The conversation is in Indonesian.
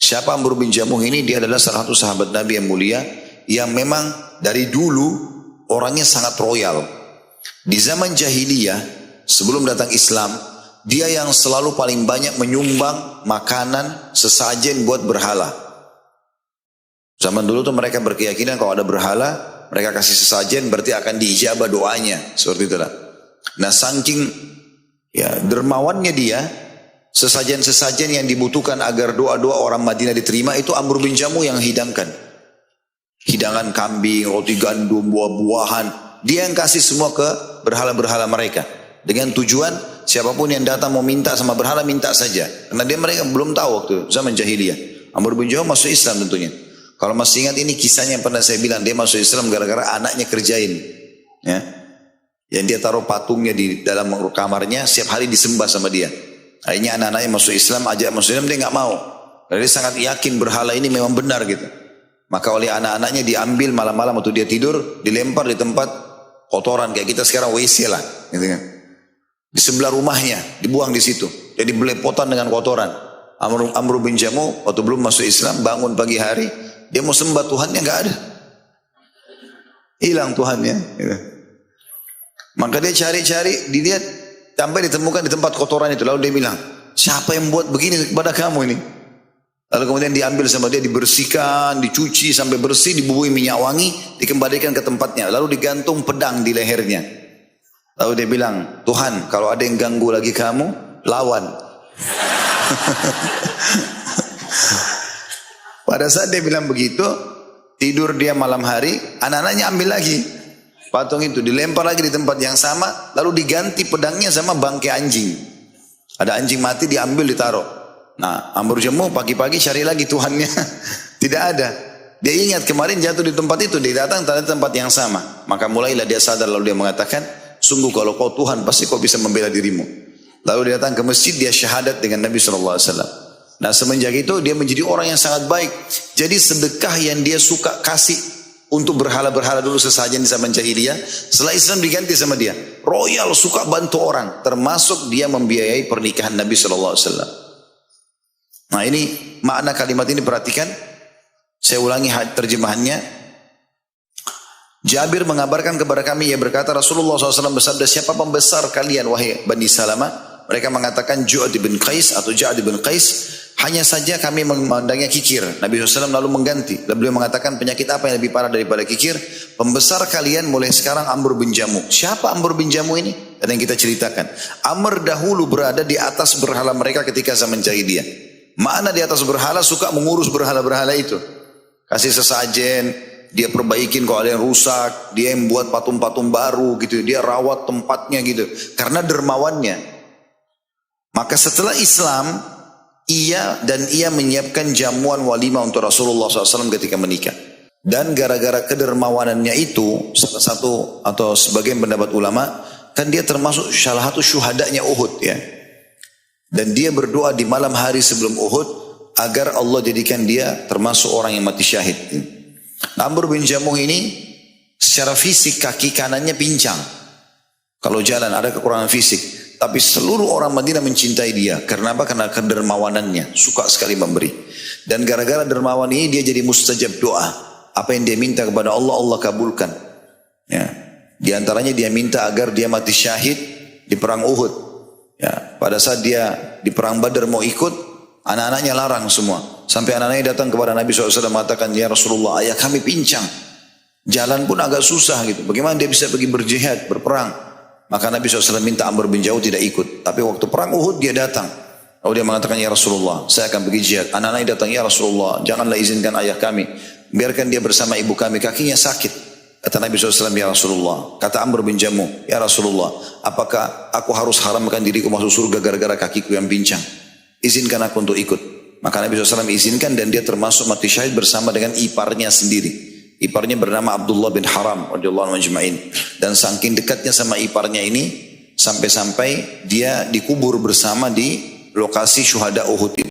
Siapa Amr bin Jamuh ini? Dia adalah salah satu sahabat Nabi yang mulia, yang memang dari dulu orangnya sangat royal. Di zaman jahiliyah, sebelum datang Islam, dia yang selalu paling banyak menyumbang makanan, sesajen buat berhala. Zaman dulu tuh mereka berkeyakinan kalau ada berhala, mereka kasih sesajen berarti akan diijabah doanya. Seperti itulah. Nah saking dermawannya dia, sesajen-sesajen yang dibutuhkan agar doa-doa orang Madinah diterima itu Amr bin Jamuh yang hidangkan. Hidangan kambing, roti gandum, buah-buahan. Dia yang kasih semua ke berhala-berhala mereka. Dengan tujuan siapapun yang datang mau minta sama berhala, minta saja. Karena mereka belum tahu waktu zaman jahiliyah. Amr bin Jamuh masuk Islam tentunya. Kalau masih ingat ini kisahnya yang pernah saya bilang, dia masuk Islam gara-gara anaknya kerjain. Ya. Yang dia taruh patungnya di dalam kamarnya, setiap hari disembah sama dia. Akhirnya anak-anaknya masuk Islam, ajak masuk Islam, dia nggak mau. Karena dia sangat yakin berhala ini memang benar gitu. Maka oleh anak-anaknya diambil malam-malam waktu dia tidur, dilempar di tempat kotoran kayak kita sekarang WC lah, gitu kan. Di sebelah rumahnya, dibuang di situ. Jadi belepotan dengan kotoran. Amr bin Jamuh waktu belum masuk Islam, bangun pagi hari, dia mau sembah Tuhannya nggak ada, hilang Tuhannya. Gitu. Maka dia cari-cari, dilihat, sampai ditemukan di tempat kotoran itu. Lalu dia bilang, siapa yang buat begini kepada kamu ini? Lalu kemudian diambil sama dia, dibersihkan, dicuci sampai bersih, dibubuhi minyak wangi, dikembalikan ke tempatnya. Lalu digantung pedang di lehernya. Lalu dia bilang, Tuhan, kalau ada yang ganggu lagi kamu, lawan. Pada saat dia bilang begitu, tidur dia malam hari, anak-anaknya ambil lagi patung itu, dilempar lagi di tempat yang sama, lalu diganti pedangnya sama bangkai anjing. Ada anjing mati, diambil, ditaruh. Nah, Amr bin Jamuh pagi-pagi cari lagi Tuhannya, tidak ada. Dia ingat kemarin jatuh di tempat itu, dia datang di tempat yang sama. Maka mulailah dia sadar, lalu dia mengatakan, sungguh kalau kau Tuhan, pasti kau bisa membela dirimu. Lalu dia datang ke masjid, dia syahadat dengan Nabi SAW. Nah semenjak itu dia menjadi orang yang sangat baik. Jadi sedekah yang dia suka kasih untuk berhala-berhala dulu sesajen di zaman jahiliyah, setelah Islam diganti sama dia. Royal, suka bantu orang, termasuk dia membiayai pernikahan Nabi SAW. Nah ini makna kalimat ini, perhatikan. Saya ulangi terjemahannya. Jabir mengabarkan kepada kami, ia berkata Rasulullah SAW bersabda, siapa pembesar kalian wahai Bani Salamah? Mereka mengatakan Ju'ad bin Qais atau Ja'ad bin Qais. Hanya saja kami memandangnya kikir. Nabi SAW lalu mengganti. Lalu beliau mengatakan, penyakit apa yang lebih parah daripada kikir? Pembesar kalian mulai sekarang Amr bin Jamuh. Siapa Amr bin Jamuh ini? Dan yang kita ceritakan, Amr dahulu berada di atas berhala mereka ketika zaman jahiliyah. Mana di atas berhala, suka mengurus berhala-berhala itu. Kasih sesajen, dia perbaikin kalau ada yang rusak, dia yang buat patung-patung baru gitu, dia rawat tempatnya gitu. Karena dermawannya. Maka setelah Islam, ia menyiapkan jamuan walimah untuk Rasulullah SAW ketika menikah. Dan gara-gara kedermawanannya itu, salah satu atau sebagian pendapat ulama, kan dia termasuk salah satu syuhadanya Uhud ya. Dan dia berdoa di malam hari sebelum Uhud agar Allah jadikan dia termasuk orang yang mati syahid. Amr bin Jamuh ini secara fisik kaki kanannya pincang. Kalau jalan ada kekurangan fisik. Tapi seluruh orang Madinah mencintai dia. Karena apa? Karena kedermawanannya. Suka sekali memberi. Dan gara-gara dermawan ini dia jadi mustajab doa. Apa yang dia minta kepada Allah, Allah kabulkan. Ya. Di antaranya dia minta agar dia mati syahid di perang Uhud. Ya. Pada saat dia di perang Badar mau ikut, anak-anaknya larang semua. Sampai anak-anaknya datang kepada Nabi SAW mengatakan, ya Rasulullah, ayah kami pincang. Jalan pun agak susah gitu. Bagaimana dia bisa pergi berjihad, berperang? Maka Nabi SAW minta Amr bin Jamuh tidak ikut. Tapi waktu perang Uhud dia datang. Lalu dia mengatakan, ya Rasulullah, saya akan pergi jihad. Anak-anaknya datang, ya Rasulullah, janganlah izinkan ayah kami. Biarkan dia bersama ibu kami, kakinya sakit. Kata Nabi SAW, ya Rasulullah. Kata Amr bin Jamuh, ya Rasulullah, apakah aku harus haramkan diriku masuk surga gara-gara kakiku yang pincang? Izinkan aku untuk ikut. Maka Nabi SAW izinkan dan dia termasuk mati syahid bersama dengan iparnya sendiri. Iparnya bernama Abdullah bin Haram radhiyallahu anhu ajma'in. Dan saking dekatnya sama iparnya ini sampai-sampai dia dikubur bersama di lokasi syuhada Uhud.